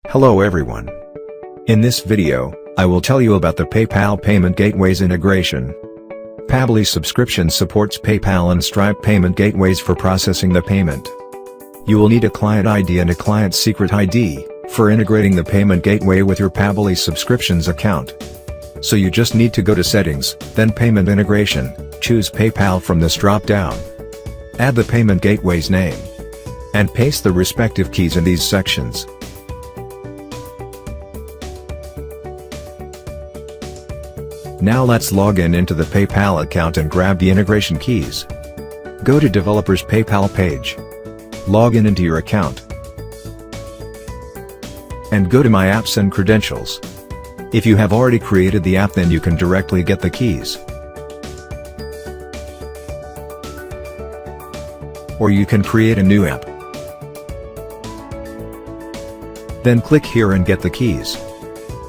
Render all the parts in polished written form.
Hello everyone. In this video, I will tell you about the PayPal Payment Gateways integration. Pabbly Subscription supports PayPal and Stripe payment gateways for processing the payment. You will need a client ID and a client secret ID for integrating the payment gateway with your Pabbly Subscriptions account. So you just need to go to Settings, then Payment Integration, choose PayPal from this drop-down. Add the payment gateway's name and paste the respective keys in these sections. Now let's log into the PayPal account and grab the integration keys. Go to Developers PayPal page. Log into your account. And go to My Apps and Credentials. If you have already created the app, then you can directly get the keys. Or you can create a new app. Then click here and get the keys.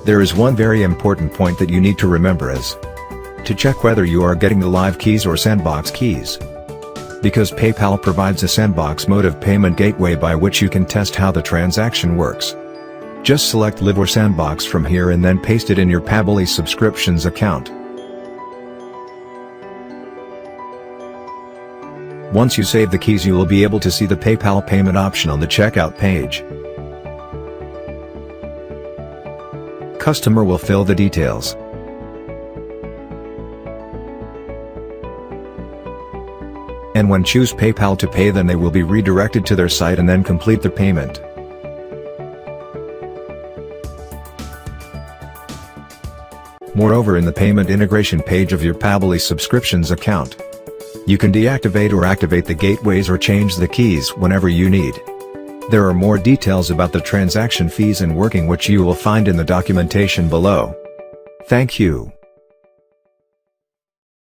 There is one very important point that you need to remember is to check whether you are getting the live keys or sandbox keys. Because PayPal provides a sandbox mode of payment gateway by which you can test how the transaction works. Just select Live or Sandbox from here and then paste it in your Pabbly Subscriptions account. Once you save the keys, you will be able to see the PayPal payment option on the checkout page. Customer will fill the details. And when choose PayPal to pay, then they will be redirected to their site and then complete the payment. Moreover, in the payment integration page of your Pabbly Subscriptions account, you can deactivate or activate the gateways or change the keys whenever you need. There are more details about the transaction fees and working which you will find in the documentation below. Thank you.